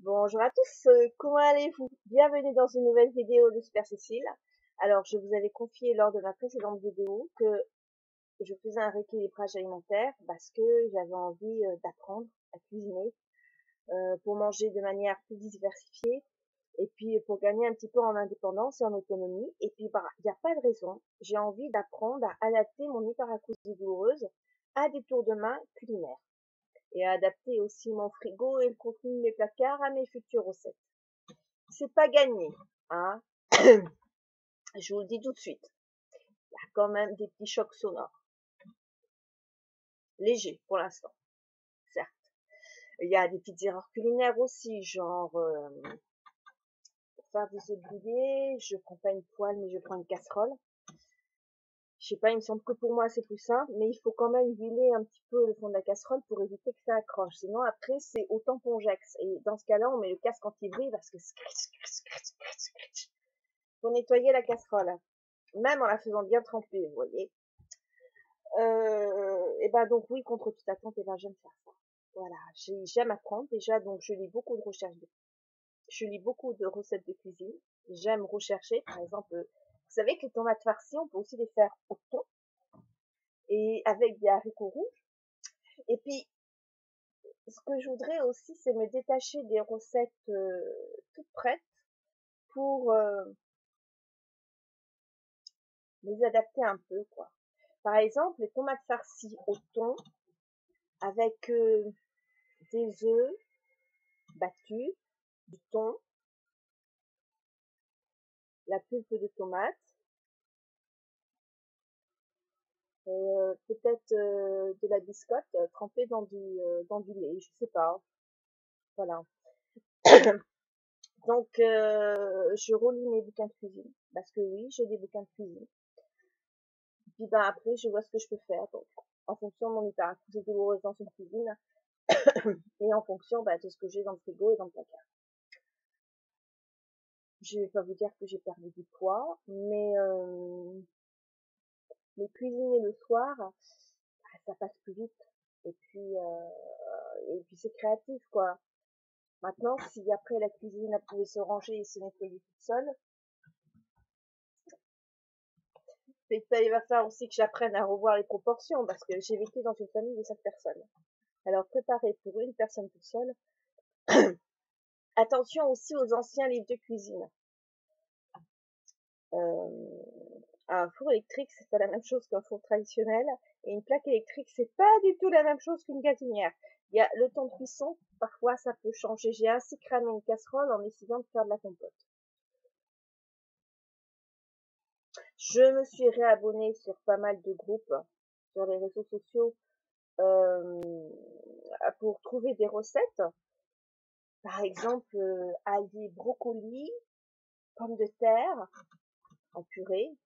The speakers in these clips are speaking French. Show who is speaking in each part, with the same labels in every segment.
Speaker 1: Bonjour à tous, comment allez-vous? Bienvenue dans une nouvelle vidéo de Super Cécile. Alors, je vous avais confié lors de ma précédente vidéo que je faisais un rééquilibrage alimentaire parce que j'avais envie d'apprendre à cuisiner pour manger de manière plus diversifiée et puis pour gagner un petit peu en indépendance et en autonomie. Et puis, bah, il n'y a pas de raison, j'ai envie d'apprendre à adapter mon hyperacousie douloureuse à des tours de main culinaires et à adapter aussi mon frigo et le contenu de mes placards à mes futures recettes. C'est pas gagné, hein. Je vous le dis tout de suite. Il y a quand même des petits chocs sonores. Légers, pour l'instant, certes. Il y a des petites erreurs culinaires aussi, genre, pour faire des œufs brouillés, je prends pas une poêle, mais je prends une casserole. Je sais pas, il me semble que pour moi c'est plus simple, mais il faut quand même huiler un petit peu le fond de la casserole pour éviter que ça accroche. Sinon après c'est au tampon-jex. Et dans ce cas-là, on met le casque anti-bruit parce que faut nettoyer la casserole, même en la faisant bien tremper, vous voyez. Et ben donc oui, contre toute attente, et ben j'aime faire ça. Voilà, j'aime apprendre déjà, donc je lis beaucoup de recherches, je lis beaucoup de recettes de cuisine. J'aime rechercher, par exemple, vous savez que les tomates farcies, on peut aussi les faire au thon et avec des haricots rouges. Et puis, ce que je voudrais aussi, c'est me détacher des recettes toutes prêtes pour les adapter un peu, quoi. Par exemple, les tomates farcies au thon avec des œufs battus, du thon, la pulpe de tomate, et peut-être de la biscotte trempée dans du lait, je sais pas. Voilà. Donc, je relis mes bouquins de cuisine, parce que oui, j'ai des bouquins de cuisine. Puis ben après, je vois ce que je peux faire. Donc, en fonction de mon hyperacousie douloureuse dans une cuisine, et en fonction de ce que j'ai dans le frigo et dans le placard. Je vais pas vous dire que j'ai perdu du poids, mais cuisiner le soir, ça passe plus vite. Et puis c'est créatif, quoi. Maintenant, si après la cuisine, elle pouvait se ranger et se nettoyer toute seule, c'est qu'il va falloir aussi que j'apprenne à revoir les proportions, parce que j'ai vécu dans une famille de 5 personnes. Alors, préparer pour une personne toute seule. Attention aussi aux anciens livres de cuisine. Un four électrique, c'est pas la même chose qu'un four traditionnel, et une plaque électrique, c'est pas du tout la même chose qu'une gazinière. Il y a le temps de cuisson, parfois ça peut changer. J'ai ainsi cramé une casserole en essayant de faire de la compote. Je me suis réabonnée sur pas mal de groupes sur les réseaux sociaux pour trouver des recettes. Par exemple, allier brocoli, pommes de terre en purée.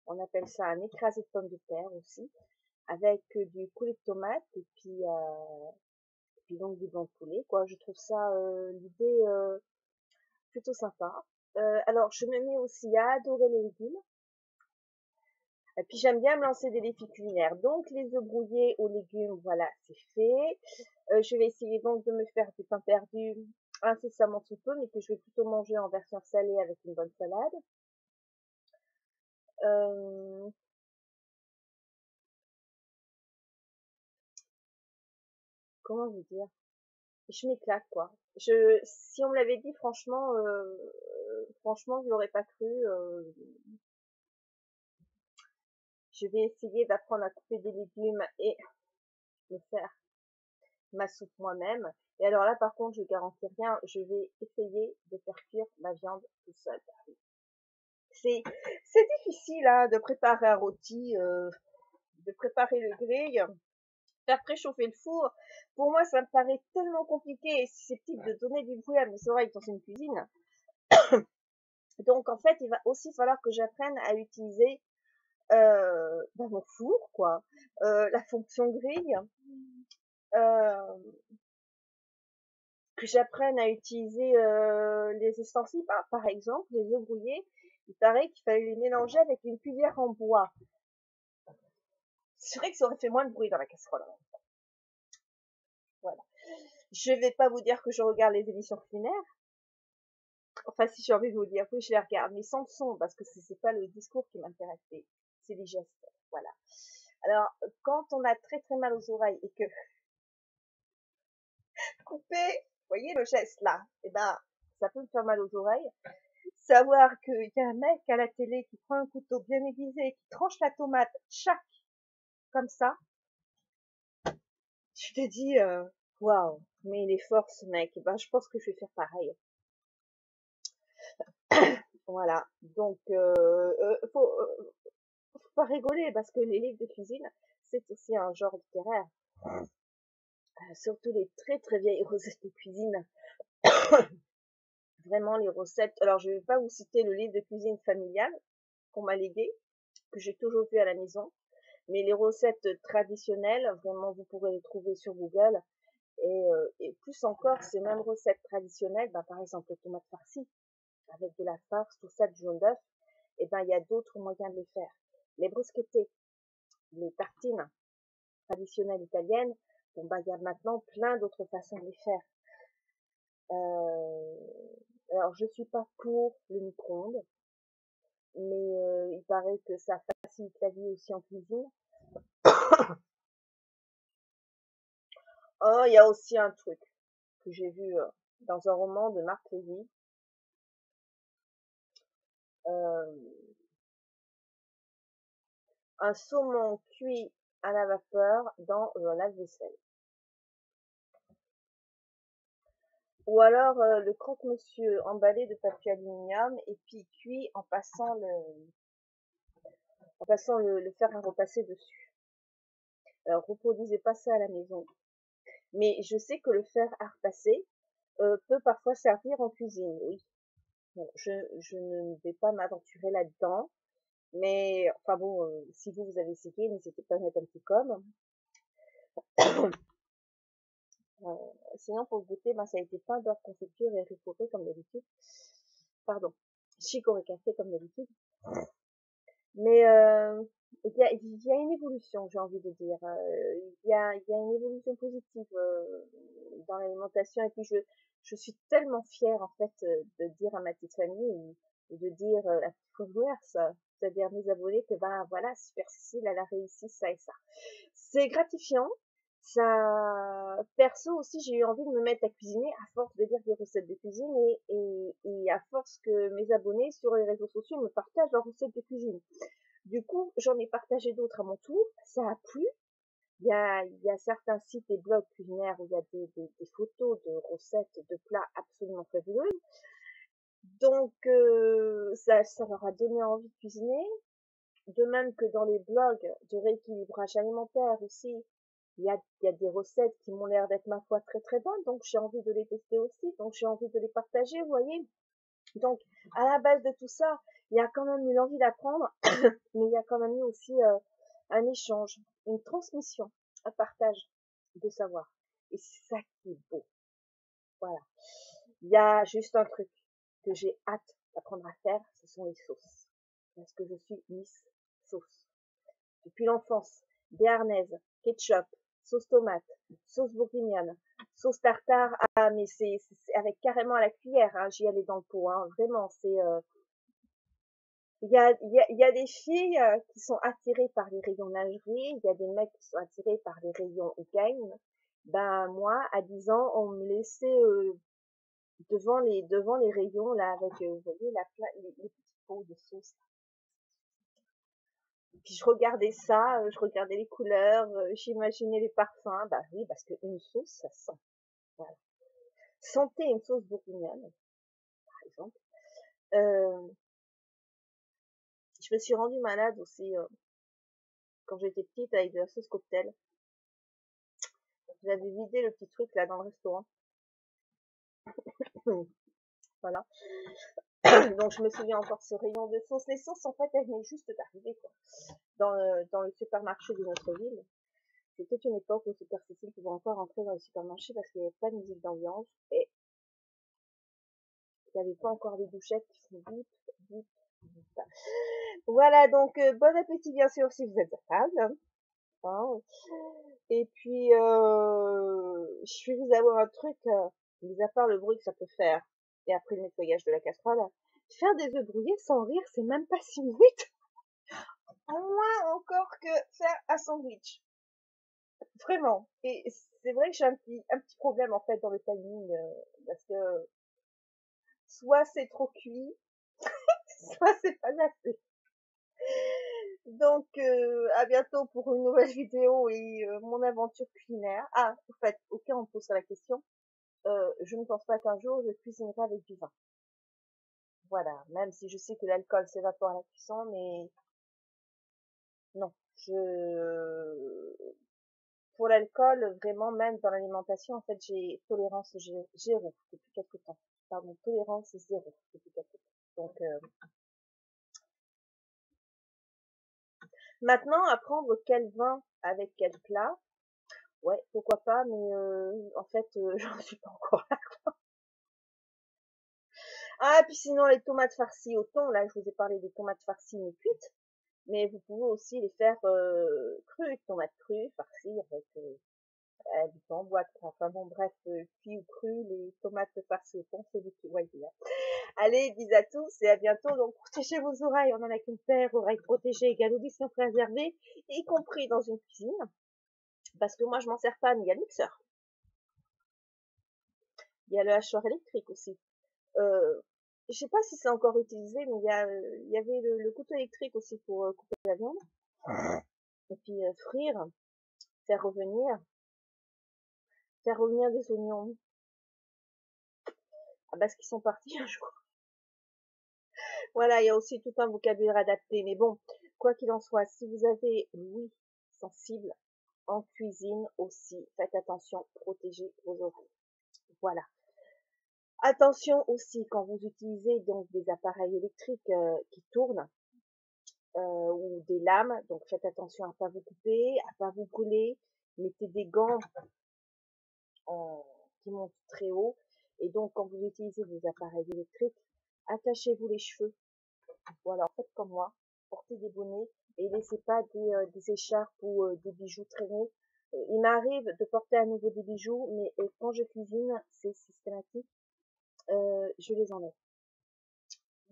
Speaker 1: On appelle ça un écrasé de pommes de terre aussi, avec du coulis de tomate et puis donc du blanc de poulet, quoi. Je trouve ça l'idée plutôt sympa. Alors, je me mets aussi à adorer les légumes. Et puis j'aime bien me lancer des défis culinaires. Donc les œufs brouillés aux légumes, voilà, c'est fait. Je vais essayer donc de me faire du pain perdu incessamment sous peu, mais que je vais plutôt manger en version salée avec une bonne salade. Comment vous dire? Je m'éclate, quoi. Si on me l'avait dit, franchement, je l'aurais pas cru. Je vais essayer d'apprendre à couper des légumes et me faire ma soupe moi-même. Et alors là, par contre, je garantis rien, je vais essayer de faire cuire ma viande tout seul. C'est difficile, hein, de préparer un rôti, de préparer le grill, faire préchauffer le four. Pour moi, ça me paraît tellement compliqué et susceptible de donner du bruit à mes oreilles dans une cuisine. Donc, en fait, il va aussi falloir que j'apprenne à utiliser mon four, quoi, la fonction grille, que j'apprenne à utiliser les ustensiles, par exemple, les œufs brouillés. Il paraît qu'il fallait les mélanger avec une cuillère en bois. C'est vrai que ça aurait fait moins de bruit dans la casserole. Voilà. Je vais pas vous dire que je regarde les émissions culinaires. Enfin, si j'ai envie de vous dire, oui, je les regarde, mais sans le son, parce que c'est pas le discours qui m'intéresse, c'est les gestes. Voilà. Alors, quand on a très très mal aux oreilles et que couper, vous voyez le geste là, eh ben, ça peut me faire mal aux oreilles. Savoir qu'il y a un mec à la télé qui prend un couteau bien aiguisé, qui tranche la tomate, chaque, comme ça, tu te dis, waouh, mais il est fort ce mec. Eh ben, je pense que je vais faire pareil. Voilà. Donc, faut pas rigoler parce que les livres de cuisine, c'est aussi un genre littéraire. Surtout les très très vieilles recettes de cuisine. Vraiment les recettes. Alors, je vais pas vous citer le livre de cuisine familiale qu'on m'a légué, que j'ai toujours vu à la maison. Mais les recettes traditionnelles, vraiment, vous pourrez les trouver sur Google. Et plus encore, ces mêmes recettes traditionnelles, bah, par exemple, les tomates farcies, avec de la farce, tout ça, du jaune d'œuf, et ben, il y a d'autres moyens de les faire. Les bruschettés, les tartines traditionnelles italiennes, bon, bah, il y a maintenant plein d'autres façons de les faire. Alors, je suis pas pour le micro-ondes, mais il paraît que ça facilite la vie aussi en cuisine. Oh, il y a aussi un truc que j'ai vu dans un roman de Marc Lévy. Euh, un saumon cuit à la vapeur dans un lave-vaisselle. Ou alors le croque-monsieur emballé de papier aluminium et puis cuit en passant le fer à repasser dessus. Alors reproduisez pas ça à la maison. Mais je sais que le fer à repasser peut parfois servir en cuisine, oui. Bon, je ne vais pas m'aventurer là-dedans. Mais enfin bon, si vous avez essayé, n'hésitez pas à mettre un petit com. Sinon, pour le goûter, ben, ça a été pain beurre confiture et riz comme d'habitude. Pardon, chicorée café comme d'habitude. Mais il y a une évolution, j'ai envie de dire. Il y a une évolution positive dans l'alimentation. Et puis je suis tellement fière en fait de dire à ma petite famille ou de dire à followers, c'est-à-dire mes abonnés, que ben voilà, Super Cécile, elle a réussi ça et ça. C'est gratifiant. Ça, perso aussi, j'ai eu envie de me mettre à cuisiner à force de lire des recettes de cuisine et à force que mes abonnés sur les réseaux sociaux me partagent leurs recettes de cuisine. Du coup, j'en ai partagé d'autres à mon tour. Ça a plu. Il y a certains sites et blogs culinaires où il y a des photos de recettes de plats absolument fabuleux. Donc, ça leur a donné envie de cuisiner. De même que dans les blogs de rééquilibrage alimentaire aussi, il y a des recettes qui m'ont l'air d'être, ma foi, très très bonnes. Donc, j'ai envie de les tester aussi. Donc, j'ai envie de les partager, vous voyez. Donc, à la base de tout ça, il y a quand même eu l'envie d'apprendre, mais il y a quand même eu aussi un échange, une transmission, un partage de savoir. Et c'est ça qui est beau. Voilà. Il y a juste un truc que j'ai hâte d'apprendre à faire, ce sont les sauces. Parce que je suis Miss Sauce. Depuis l'enfance, béarnaise, ketchup, sauce tomate, sauce bourguignonne, sauce tartare. Ah, mais c'est avec carrément à la cuillère, hein, j'y allais dans le pot, hein, vraiment, c'est... il y a des filles qui sont attirées par les rayons lingerie, il y a des mecs qui sont attirés par les rayons game. Ben moi, à 10 ans, on me laissait devant les rayons là avec, vous voyez, les petits pots de sauce. Puis je regardais ça, je regardais les couleurs, j'imaginais les parfums. Bah oui, parce qu'une sauce, ça sent. Voilà. Sentez une sauce bourguignonne, par exemple. Euh, je me suis rendue malade aussi quand j'étais petite avec de la sauce cocktail. J'avais vidé le petit truc là dans le restaurant. Voilà. Donc je me souviens encore de ce rayon de sauce. Les sauces, en fait, elles venaient juste d'arriver, quoi. Dans le supermarché de notre ville. C'était une époque où Super Cécile pouvait encore entrer dans le supermarché parce qu'il n'y avait pas de musique d'ambiance et il n'y avait pas encore les douchettes qui font vite, vite, vite. Voilà, donc bon appétit bien sûr si vous êtes à table. Hein. Et puis, je vais vous avouer un truc, mis à part le bruit que ça peut faire, et après le nettoyage de la casserole, faire des œufs brouillés sans rire, c'est même pas si vite, moins encore que faire un sandwich. Vraiment. Et c'est vrai que j'ai un petit problème en fait dans le timing, parce que soit c'est trop cuit, soit c'est pas assez. Donc, à bientôt pour une nouvelle vidéo et mon aventure culinaire. Ah, en fait, au cas où on me pose la question, je ne pense pas qu'un jour je cuisinerai avec du vin. Voilà, même si je sais que l'alcool s'évapore à la cuisson, mais non, pour l'alcool, vraiment, même dans l'alimentation, en fait, j'ai tolérance zéro depuis quelque temps. Pardon, tolérance zéro depuis quelque temps. Donc, maintenant, apprendre quel vin avec quel plat, ouais, pourquoi pas, mais en fait, j'en suis pas encore là. Ah, puis sinon, les tomates farcies au thon, là, je vous ai parlé des tomates farcies mais cuites, mais vous pouvez aussi les faire crues, tomates crues, farcies avec du thon en boîte. Enfin bon, bref, cuit ou cru, les tomates farcies au thon, c'est vous qui voyez. Allez, bis à tous et à bientôt. Donc, protégez vos oreilles, on en a qu'une paire, oreilles protégées égale audition préservée, y compris dans une cuisine, parce que moi, je m'en sers pas, mais il y a le mixeur. Il y a le hachoir électrique aussi. Je sais pas si c'est encore utilisé, mais il y avait le couteau électrique aussi pour couper la viande. Et puis frire, faire revenir, faire revenir des oignons. Ah parce qu'ils sont partis un jour. Voilà, il y a aussi tout un vocabulaire adapté. Mais bon, quoi qu'il en soit, si vous avez l'ouïe sensible en cuisine aussi, faites attention, protégez vos oreilles. Voilà. Attention aussi quand vous utilisez donc des appareils électriques qui tournent ou des lames, donc faites attention à pas vous couper, à pas vous brûler. Mettez des gants qui montent très haut. Et donc quand vous utilisez des appareils électriques, attachez-vous les cheveux. Ou alors faites comme moi, portez des bonnets et laissez pas des écharpes ou des bijoux traîner. Il m'arrive de porter à nouveau des bijoux, mais quand je cuisine, c'est systématique, je les enlève.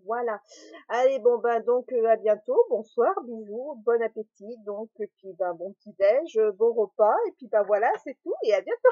Speaker 1: Voilà. Allez, bon ben donc à bientôt. Bonsoir, bisous, bon appétit. Donc et puis ben bon petit déj, bon repas et puis ben voilà, c'est tout et à bientôt.